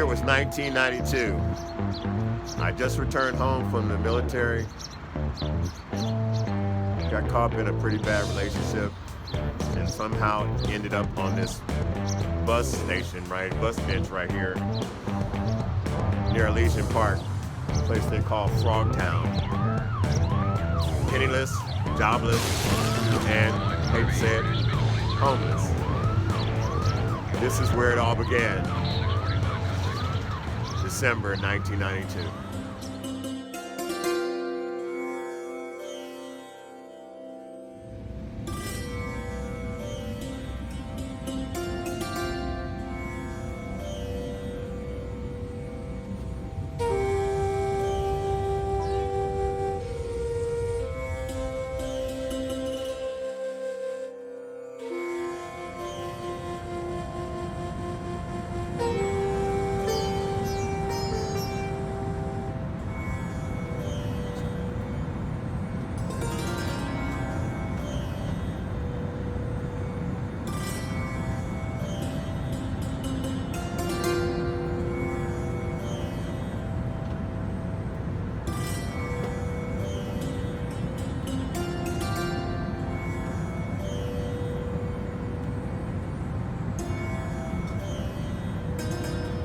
was 1992. I just returned home from the military. Got caught up in a pretty bad relationship and somehow ended up on this bus station, bus bench right here near Elysian Park, a place they call Frogtown. Penniless, jobless, and, I hate to say it, homeless. This is where it all began. December 1992.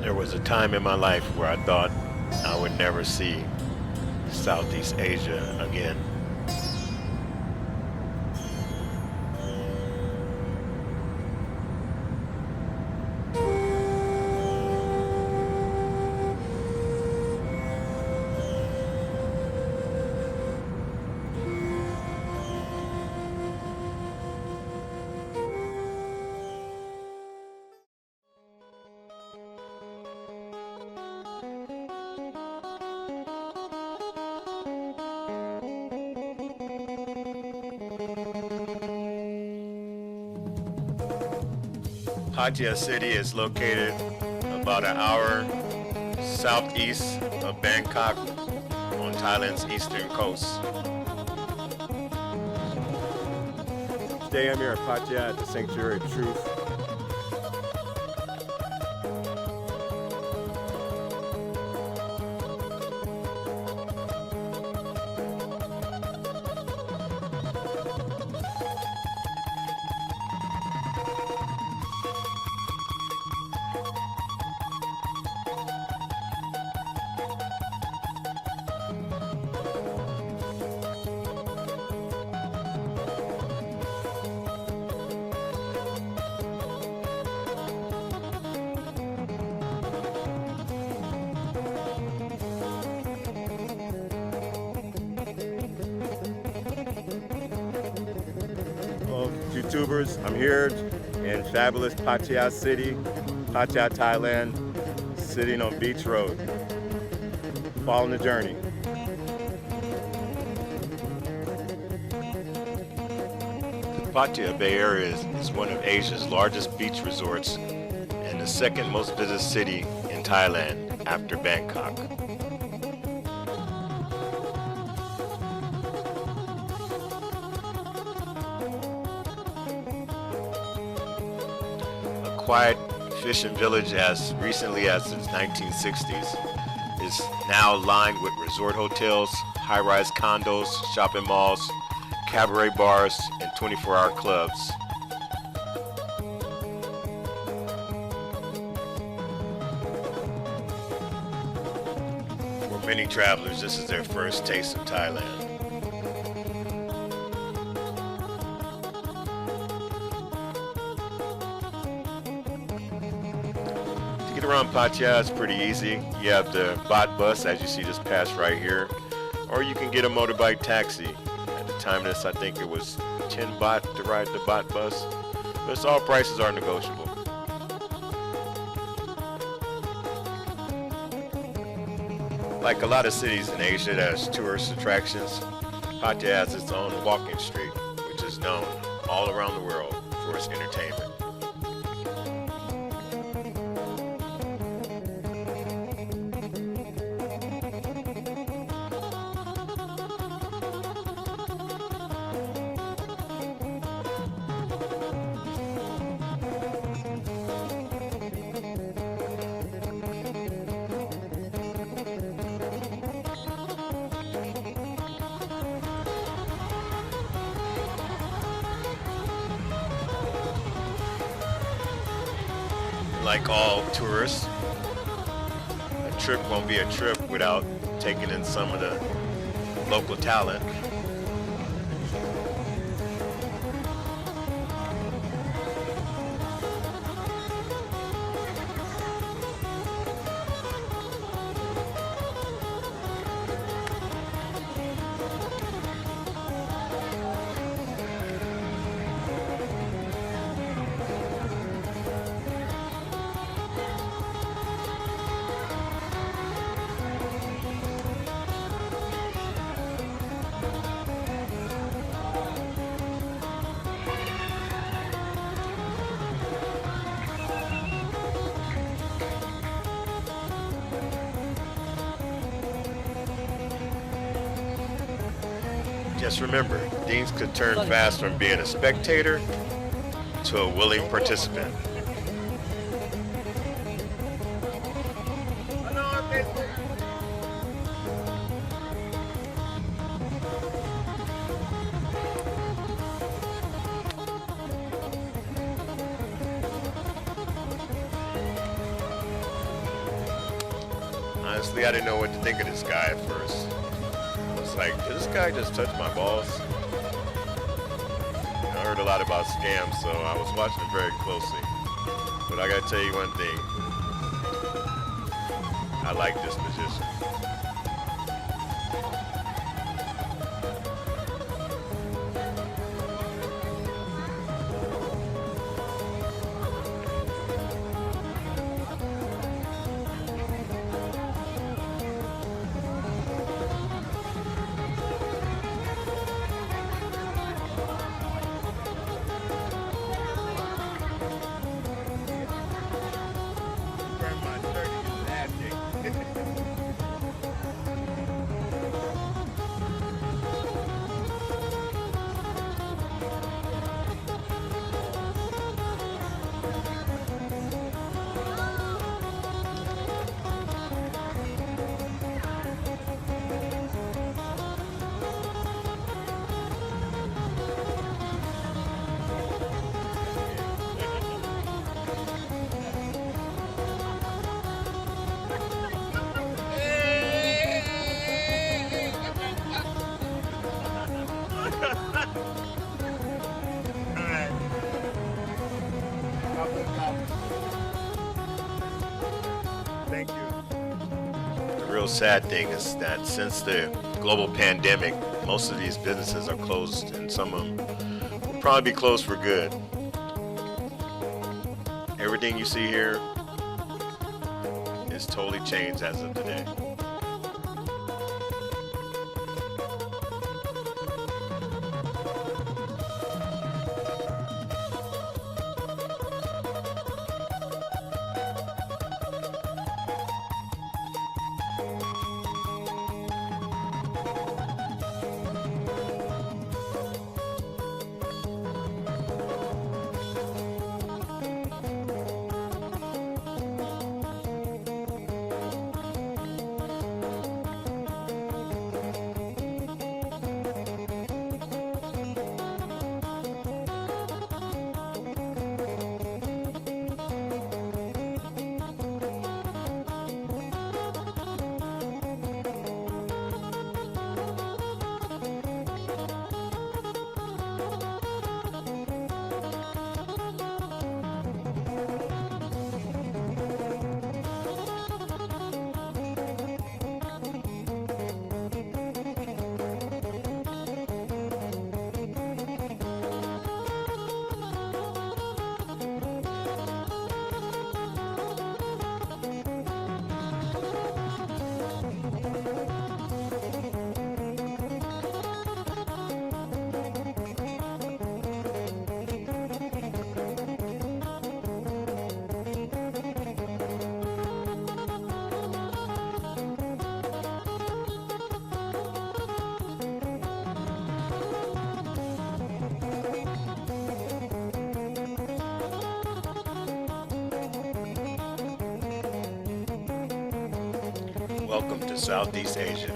There was a time in my life where I thought I would never see Southeast Asia again. Pattaya City is located about an hour southeast of Bangkok on Thailand's eastern coast. Today I'm here at Pattaya at the Sanctuary of Truth. YouTubers, I'm here in fabulous Pattaya City, Pattaya, Thailand, sitting on Beach Road, following the journey. The Pattaya Bay Area is one of Asia's largest beach resorts and the second most visited city in Thailand after Bangkok. Quiet fishing village as recently as the 1960s is now lined with resort hotels, high-rise condos, shopping malls, cabaret bars, and 24-hour clubs. For many travelers, this is their first taste of Thailand. Around Pattaya is pretty easy. You have the Bot bus, as you see just passed right here, or you can get a motorbike taxi. At the time of this, I think it was 10 baht to ride the Bot bus, but all prices are negotiable. Like a lot of cities in Asia that has tourist attractions, Pattaya has its own walking street, which is known all around the world for its entertainment. like all tourists, a trip won't be a trip without taking in some of the local talent. Just remember, things could turn fast from being a spectator to a willing participant. Honestly, I didn't know what to think of this guy at first. I was like, did this guy just touch my balls? I heard a lot about scams, so I was watching him very closely. But I gotta tell you one thing. I like this position. Thank you. The real sad thing is that since the global pandemic, most of these businesses are closed, and some of them will probably be closed for good. Everything you see here is totally changed as of today. Welcome to Southeast Asia.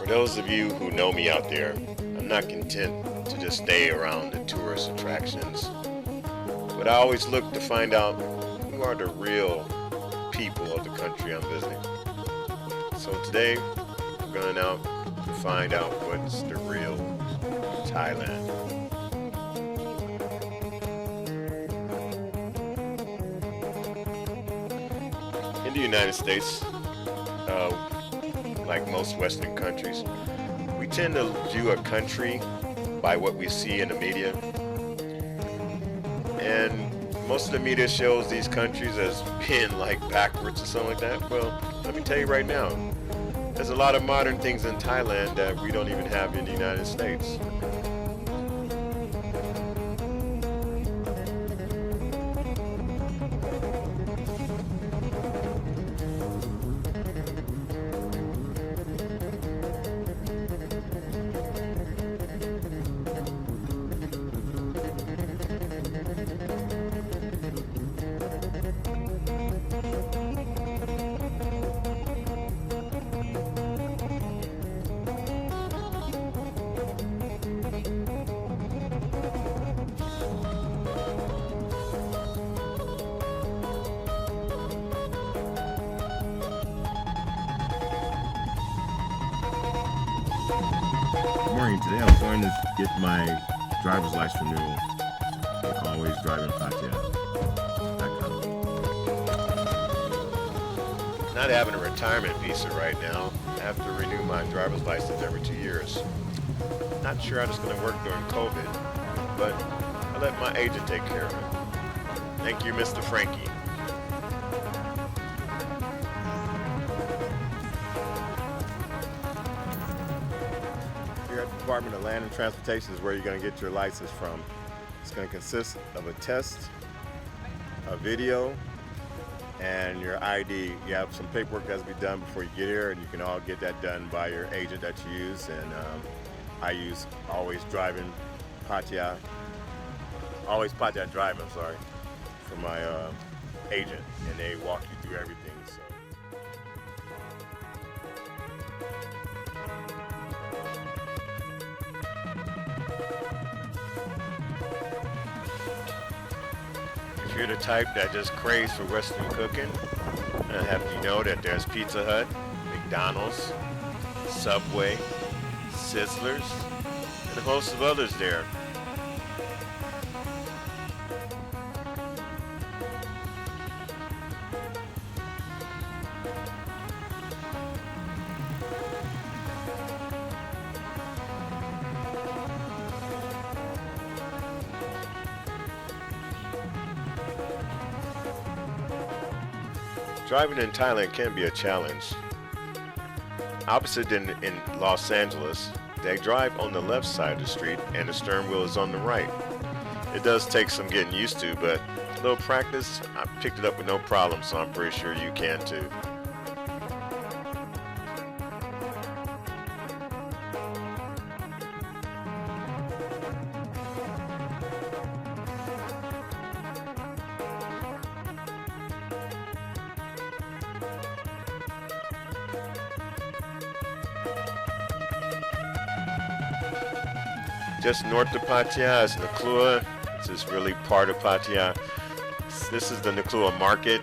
For those of you who know me out there, I'm not content to just stay around the tourist attractions, but I always look to find out who are the real people of the country I'm visiting. So today, I'm going out to find out what's the real Thailand. In the United States, like most Western countries, we tend to view a country by what we see in the media. And most of the media shows these countries as being like backwards or something like that. Well, let me tell you right now, there's a lot of modern things in Thailand that we don't even have in the United States. Good morning. Today I'm going to get my driver's license renewal. Always driving Pattaya.com. Not having a retirement visa right now. I have to renew my driver's license every 2 years. Not sure how it's going to work during COVID, but I let my agent take care of it. Thank you, Mr. Frankie. Here at the Department of Land and Transportation is where you're going to get your license from. It's going to consist of a test, a video, and your ID. You have some paperwork that has to be done before you get here, and you can all get that done by your agent that you use. And I use Always Driving Pattaya, Always Pattaya Driving, sorry, for my agent, and they walk you through everything. So. If you're the type that just craves for Western cooking, I have you know that there's Pizza Hut, McDonald's, Subway, Sizzlers, and a host of others there. Driving in Thailand can be a challenge. Opposite in Los Angeles, they drive on the left side of the street and the steering wheel is on the right. It does take some getting used to, but a little practice, I picked it up with no problem, so I'm pretty sure you can too. Just north of Pattaya is Nuklua. This is really part of Pattaya. This is the Nuklua market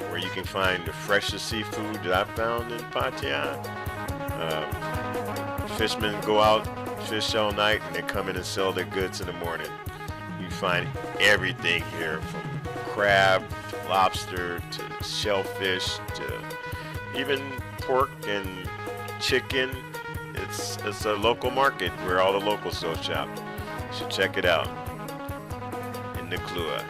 where you can find the freshest seafood that I've found in Pattaya. Fishermen go out, fish all night, and they come in and sell their goods in the morning. You find everything here from crab, to lobster, to shellfish, to even pork and chicken. It's a local market where all the locals go shop. You should check it out in Nuklua.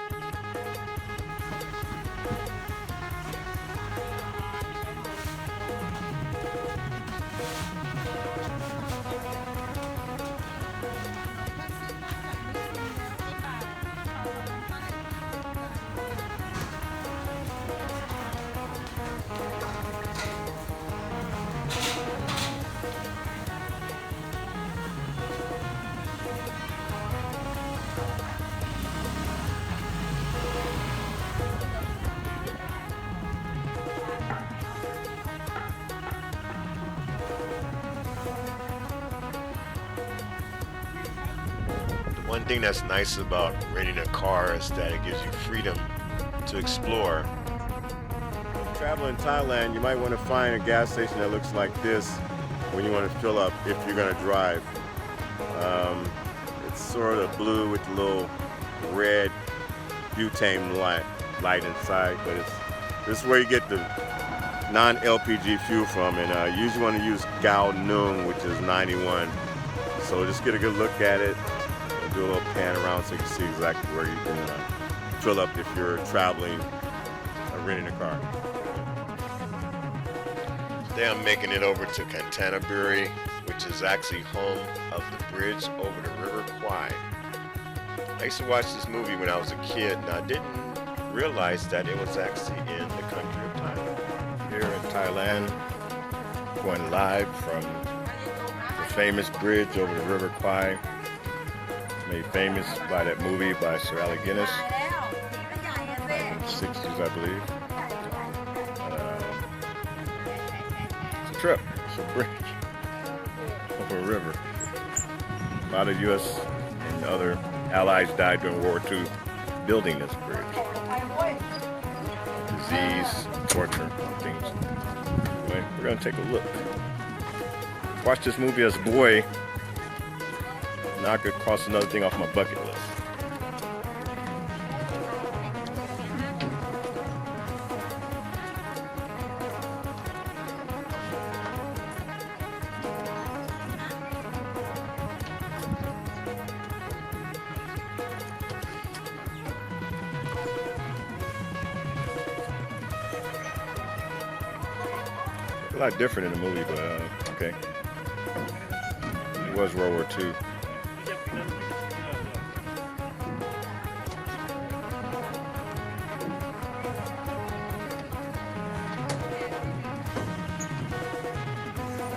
One thing that's nice about renting a car is that it gives you freedom to explore. Travel in Thailand, you might want to find a gas station that looks like this when you want to fill up if you're going to drive. It's sort of blue with a little red butane light inside, but this is where you get the non-LPG fuel from, and you usually want to use Gao Nung, which is 91. So just get a good look at it and do a little pan around so you can see exactly where you can fill up if you're traveling or renting a car. Today I'm making it over to Canterbury, which is actually home of the bridge over the River Kwai. I used to watch this movie when I was a kid, and I didn't realize that it was actually in the country of Thailand. Here in Thailand, going live from the famous bridge over the River Kwai, made famous by that movie by Sir Alec Guinness, in the 60s, I believe. It's a trip, it's a bridge over a river. A lot of U.S. and other allies died during World War II building this bridge. Disease, torture, things. Anyway, we're going to take a look. Watched this movie as a boy. Now I could cross another thing off my bucket list. A lot different in the movie, but okay. It was World War II.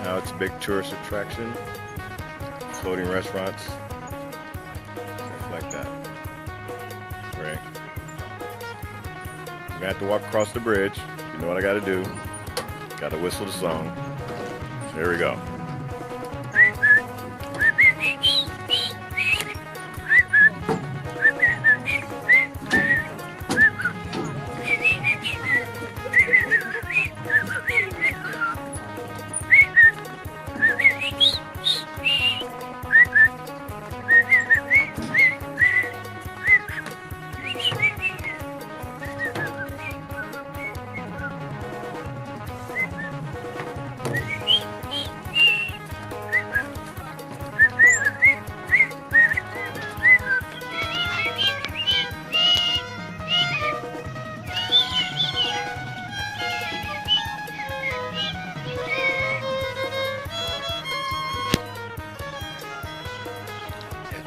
Now it's a big tourist attraction. Floating restaurants. Stuff like that. Great. I'm gonna have to walk across the bridge. You know what I gotta do. Gotta whistle the song. So here we go.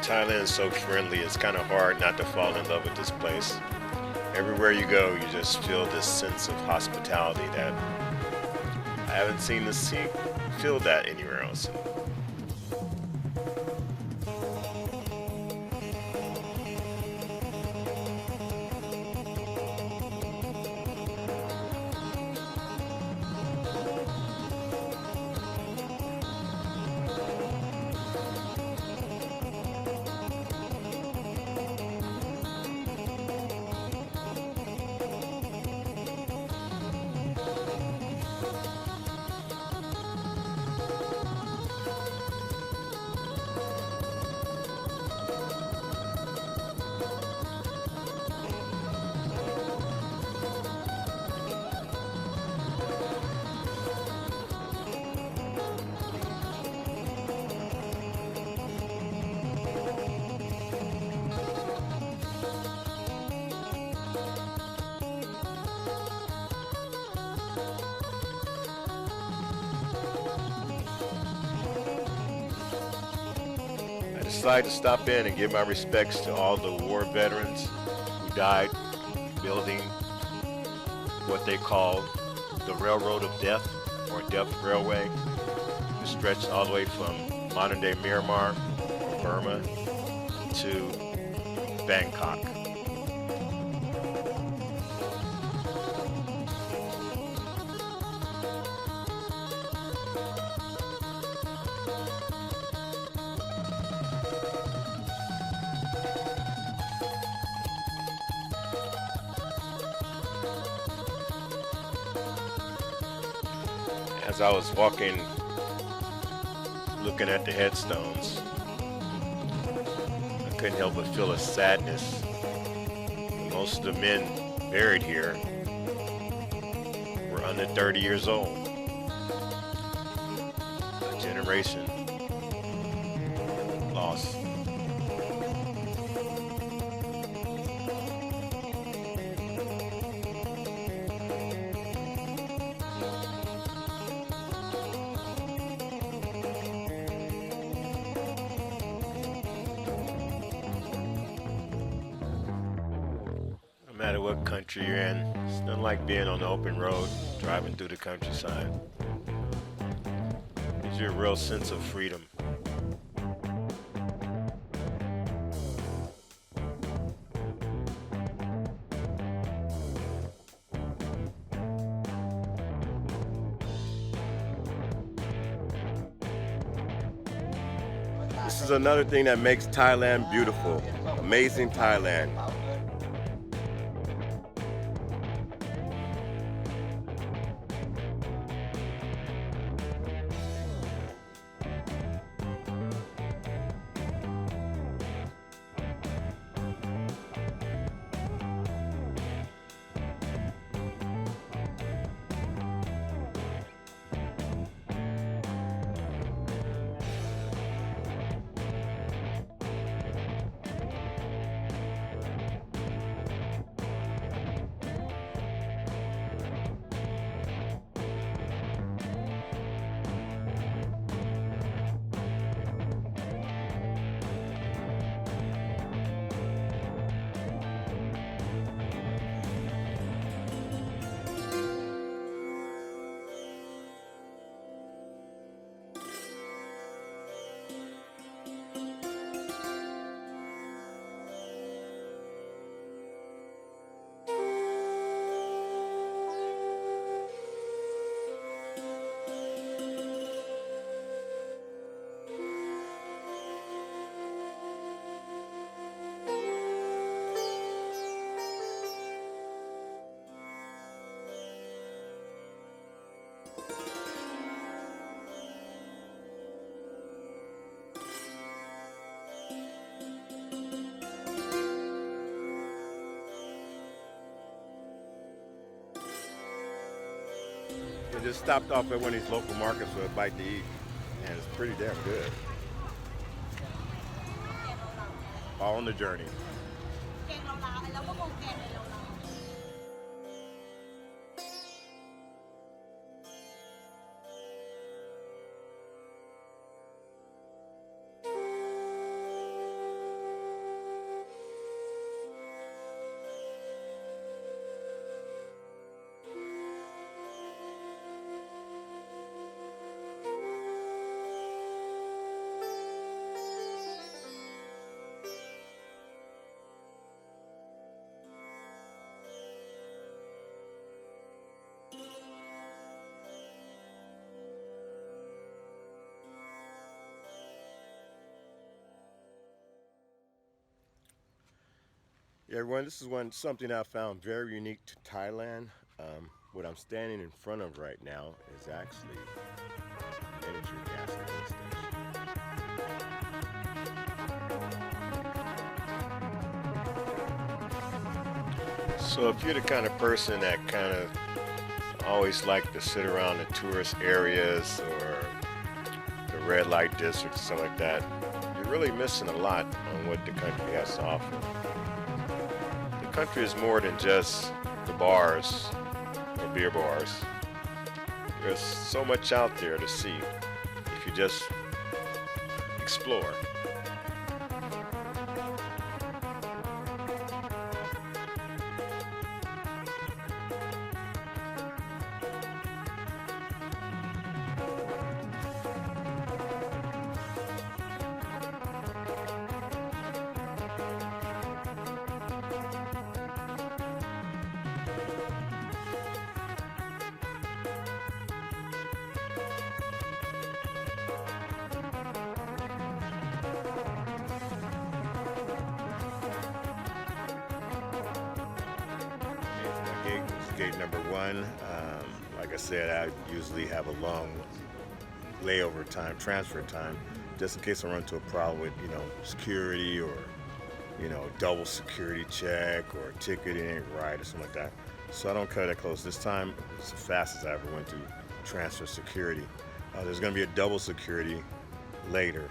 Thailand is so friendly, it's kind of hard not to fall in love with this place. Everywhere you go, you just feel this sense of hospitality that I haven't seen feel that anywhere else. I decided to stop in and give my respects to all the war veterans who died building what they called the Railroad of Death, or Death Railway. It stretched all the way from modern-day Myanmar, Burma, to Bangkok. As I was walking, looking at the headstones, I couldn't help but feel a sadness. Most of the men buried here were under 30 years old. A generation lost. No matter what country you're in, it's nothing like being on the open road, driving through the countryside. It gives you a real sense of freedom. This is another thing that makes Thailand beautiful. Amazing Thailand. I just stopped off at one of these local markets for a bite to eat, and it's pretty damn good. All on the journey. Yeah, everyone, this is something I found very unique to Thailand. What I'm standing in front of right now is actually a miniature gasoline station. So if you're the kind of person that kind of always like to sit around the tourist areas or the red light districts, something like that, you're really missing a lot on what the country has to offer. The country is more than just the bars or beer bars. There's so much out there to see if you just explore. Gate number 1. Like I I said, I usually have a long layover time, transfer time, just in case I run into a problem with, security or, double security check or ticket ain't right or something like that. So I don't cut it close. This time, it's the fastest I ever went to transfer security. There's going to be a double security later,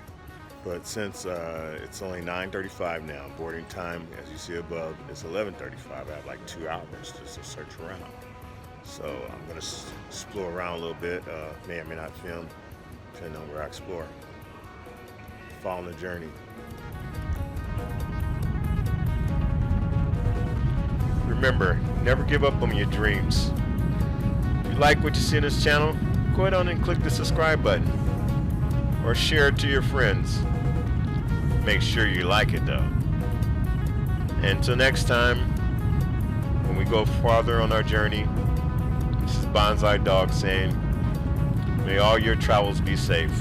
but since it's only 9:35 now, boarding time, as you see above, is 11:35. I have like 2 hours just to search around. So I'm going to explore around a little bit. May or may not film, depending on where I explore. Following the journey. Remember, never give up on your dreams. If you like what you see on this channel, go ahead on and click the subscribe button or share it to your friends. Make sure you like it though. And until next time, when we go farther on our journey, this is Bonsai Dog saying, may all your travels be safe.